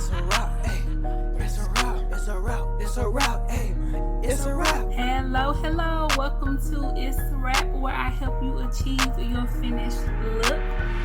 It's a wrap, hey. It's a wrap, it's a wrap, it's a wrap, hey. It's a wrap. Hello. Welcome to ItzSirap, where I help you achieve your finished look.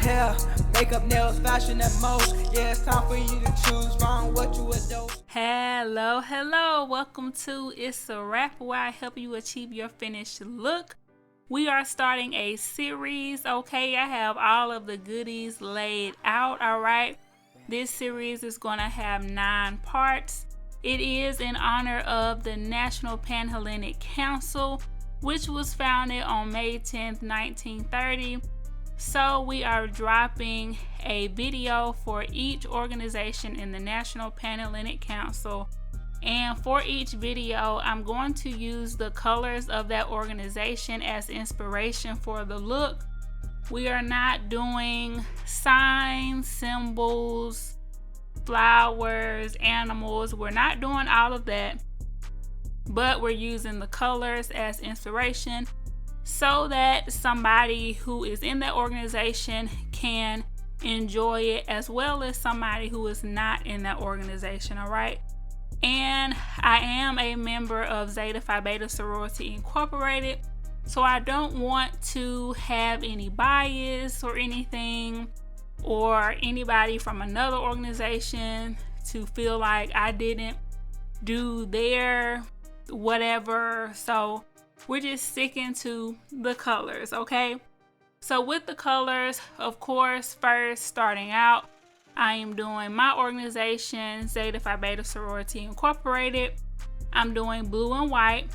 Hair, makeup, nails, fashion, and most. Yeah, it's time for you to choose from what you adore. Hello. Welcome to ItzSirap, where I help you achieve your finished look. We are starting a series, okay? I have all of the goodies laid out, all right? This series is going to have 9 parts. It is in honor of the National Panhellenic Council, which was founded on May 10th, 1930. So we are dropping a video for each organization in the National Panhellenic Council. And for each video, I'm going to use the colors of that organization as inspiration for the look. We are not doing signs, symbols, flowers, animals. We're not doing all of that, but we're using the colors as inspiration so that somebody who is in that organization can enjoy it, as well as somebody who is not in that organization, all right? And I am a member of Zeta Phi Beta Sorority Incorporated, so I don't want to have any bias or anything, or anybody from another organization to feel like I didn't do their whatever. So we're just sticking to the colors, okay? So with the colors, of course, first starting out, I am doing my organization, Zeta Phi Beta Sorority Incorporated. I'm doing blue and white,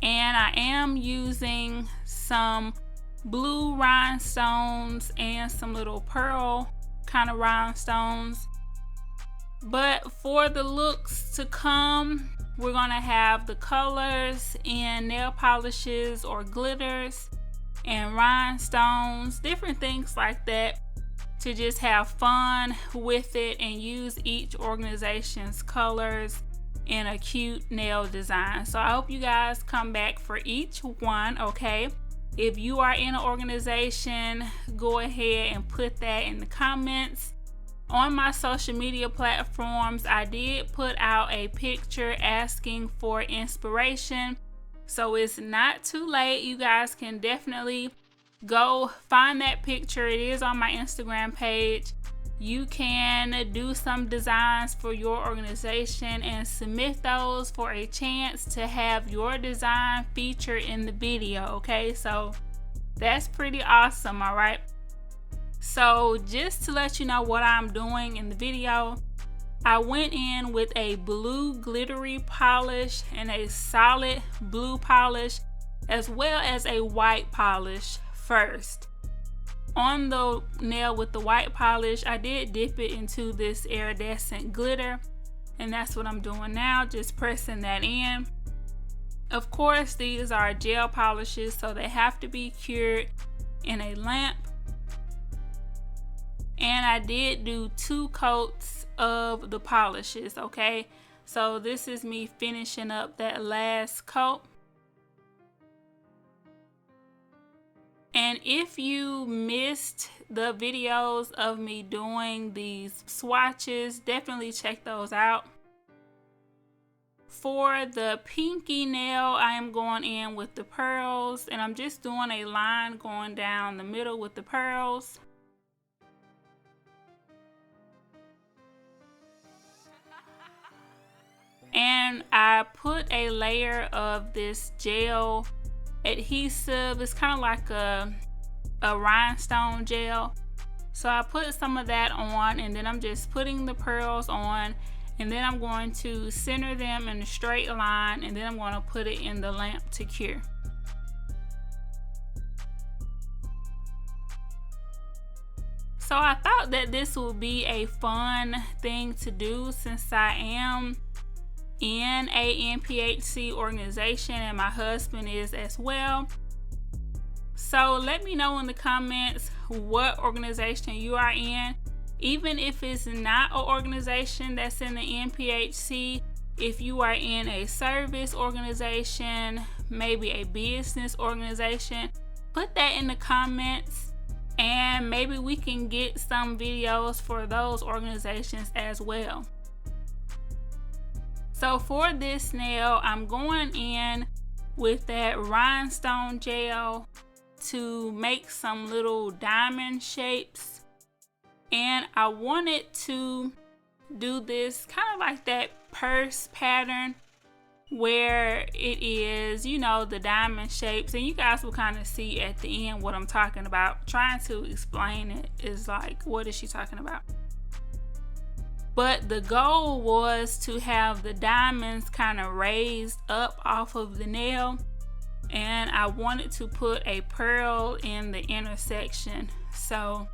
and I am using some blue rhinestones and some little pearl kind of rhinestones. But for the looks to come, we're gonna have the colors in nail polishes or glitters and rhinestones, different things like that, to just have fun with it and use each organization's colors in a cute nail design. So I hope you guys come back for each one, okay? If you are in an organization, go ahead and put that in the comments. On my social media platforms, I did put out a picture asking for inspiration. So it's not too late. You guys can definitely go find that picture. It is on my Instagram page. You can do some designs for your organization and submit those for a chance to have your design featured in the video, okay? So that's pretty awesome, all right? So just to let you know what I'm doing in the video, I went in with a blue glittery polish and a solid blue polish, as well as a white polish first. On the nail with the white polish, I did dip it into this iridescent glitter, and that's what I'm doing now, just pressing that in. Of course, these are gel polishes, so they have to be cured in a lamp. And I did do 2 coats of the polishes, okay? So this is me finishing up that last coat. And if you missed the videos of me doing these swatches, definitely check those out. For the pinky nail, I am going in with the pearls, and I'm just doing a line going down the middle with the pearls. And I put a layer of this gel adhesive. It's kind of like a rhinestone gel. So I put some of that on, and then I'm just putting the pearls on, and then I'm going to center them in a straight line, and then I'm going to put it in the lamp to cure. So I thought that this would be a fun thing to do, since I am in a NPHC organization and my husband is as well. So let me know in the comments what organization you are in. Even if it's not an organization that's in the NPHC, if you are in a service organization, maybe a business organization, put that in the comments and maybe we can get some videos for those organizations as well. So for this nail, I'm going in with that rhinestone gel to make some little diamond shapes, and I wanted to do this kind of like that purse pattern where it is, you know, the diamond shapes, and you guys will kind of see at the end what I'm talking about. Trying to explain it is like, what is she talking about? But the goal was to have the diamonds kind of raised up off of the nail, and I wanted to put a pearl in the intersection. So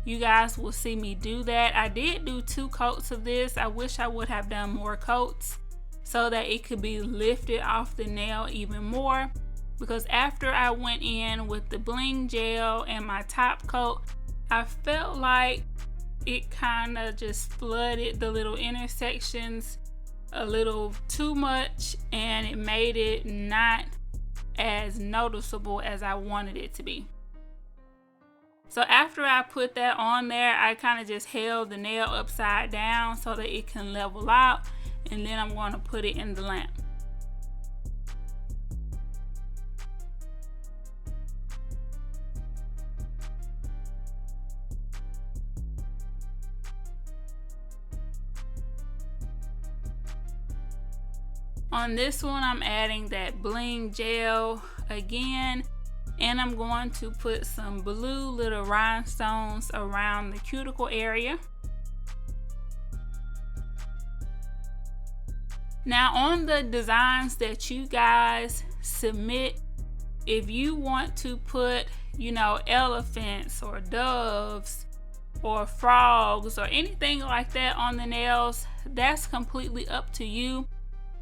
you guys will see me do that. I did do 2 coats of this. I wish I would have done more coats so that it could be lifted off the nail even more, because after I went in with the bling gel and my top coat, I felt like it kind of just flooded the little intersections a little too much, and it made it not as noticeable as I wanted it to be. So after I put that on there, I kind of just held the nail upside down so that it can level out, and then I'm going to put it in the lamp. On this one, I'm adding that bling gel again, and I'm going to put some blue little rhinestones around the cuticle area. Now on the designs that you guys submit, if you want to put, you know, elephants or doves or frogs or anything like that on the nails, that's completely up to you.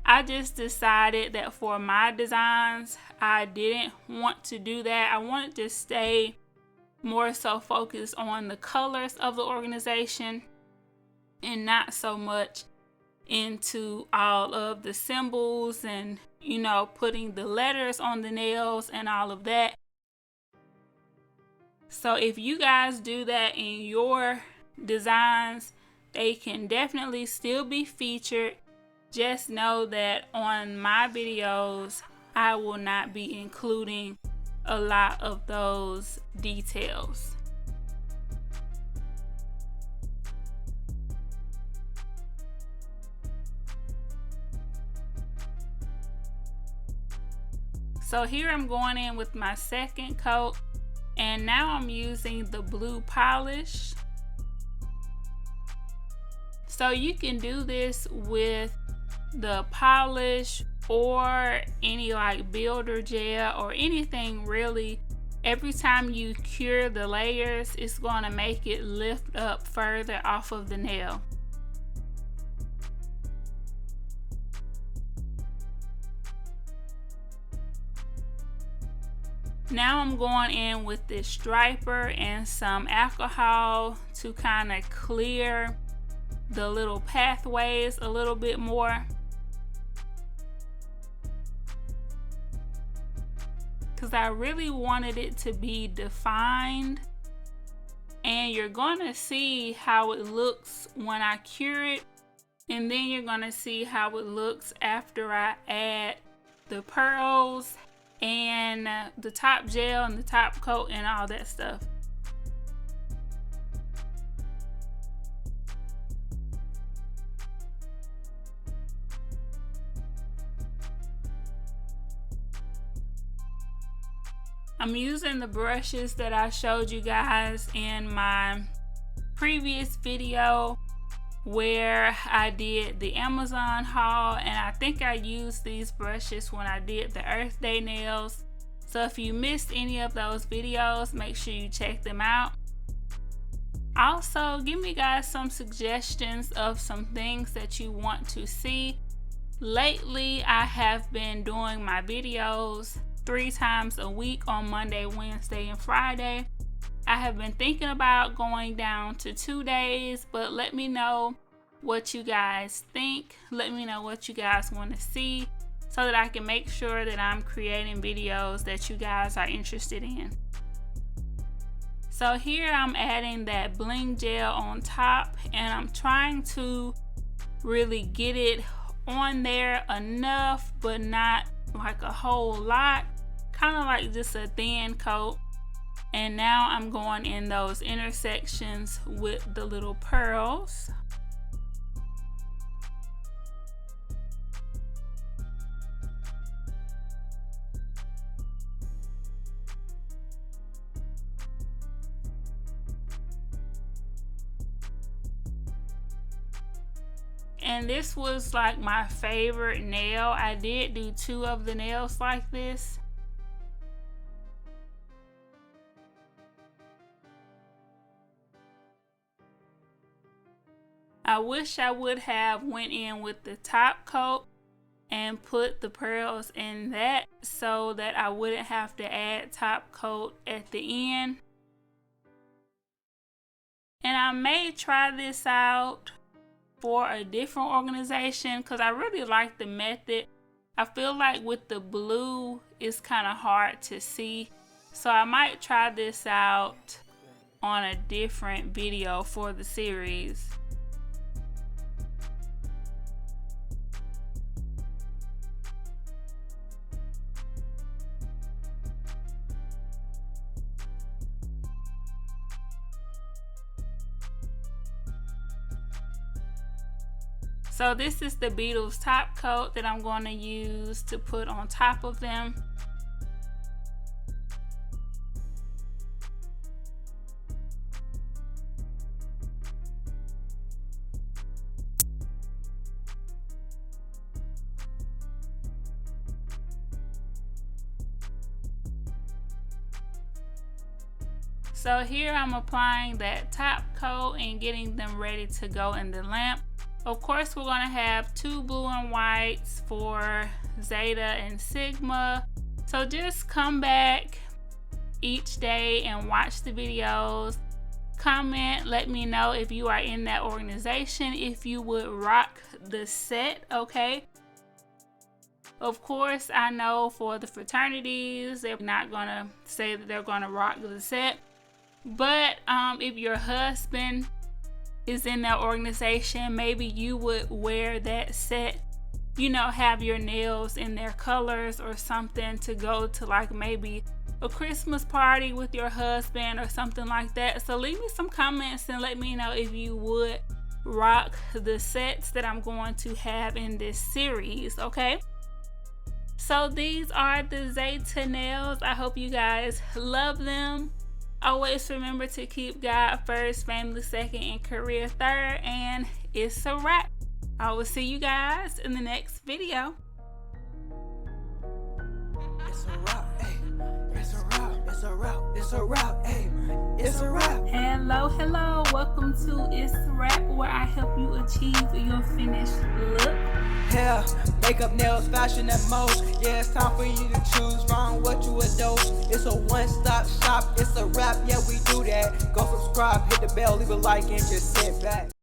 I just decided that for my designs, I didn't want to do that. I wanted to stay more so focused on the colors of the organization and not so much into all of the symbols and, you know, putting the letters on the nails and all of that. So if you guys do that in your designs, they can definitely still be featured. Just know that on my videos, I will not be including a lot of those details. So here I'm going in with my second coat, and now I'm using the blue polish. So you can do this with the polish or any like builder gel or anything really. Every time you cure the layers, it's going to make it lift up further off of the nail. Now I'm going in with this striper and some alcohol to kind of clear the little pathways a little bit more, because I really wanted it to be defined, and you're going to see how it looks when I cure it, and then you're going to see how it looks after I add the pearls and the top gel and the top coat and all that stuff. I'm using the brushes that I showed you guys in my previous video where I did the Amazon haul, and I think I used these brushes when I did the Earth Day nails. So if you missed any of those videos, make sure you check them out. Also, give me guys some suggestions of some things that you want to see. Lately, I have been doing my videos 3 times a week on Monday, Wednesday, and Friday. I have been thinking about going down to 2 days, but let me know what you guys think. Let me know what you guys want to see so that I can make sure that I'm creating videos that you guys are interested in. So here I'm adding that bling gel on top, and I'm trying to really get it on there enough, but not like a whole lot, kind of like just a thin coat. And now I'm going in those intersections with the little pearls. And this was like my favorite nail. I did do 2 of the nails like this. I wish I would have went in with the top coat and put the pearls in that so that I wouldn't have to add top coat at the end. And I may try this out for a different organization because I really like the method. I feel like with the blue it's kind of hard to see, so I might try this out on a different video for the series. So this is the Beetles top coat that I'm going to use to put on top of them. So here I'm applying that top coat and getting them ready to go in the lamp. Of course, we're going to have 2 blue and whites for Zeta and Sigma. So just come back each day and watch the videos. Comment, let me know if you are in that organization, if you would rock the set, okay? Of course, I know for the fraternities, they're not going to say that they're going to rock the set. But if your husband is in that organization, maybe you would wear that set, you know, have your nails in their colors or something to go to like maybe a Christmas party with your husband or something like that. So leave me some comments and let me know if you would rock the sets that I'm going to have in this series, okay? So these are the Zeta nails. I hope you guys love them. Always remember to keep God first, family second, and career third. And it's a wrap. I will see you guys in the next video. It's a wrap, hey. It's a wrap, it's a wrap, it's a wrap, hey. It's a wrap. Hello. Welcome to ItzSirap, where I help you achieve your finished look. Hair, makeup, nails, fashion, and most. Yeah, it's time for you to choose from what you adore. It's a one-stop shop. It's a wrap. Yeah, we do that. Go subscribe, hit the bell, leave a like, and just sit back.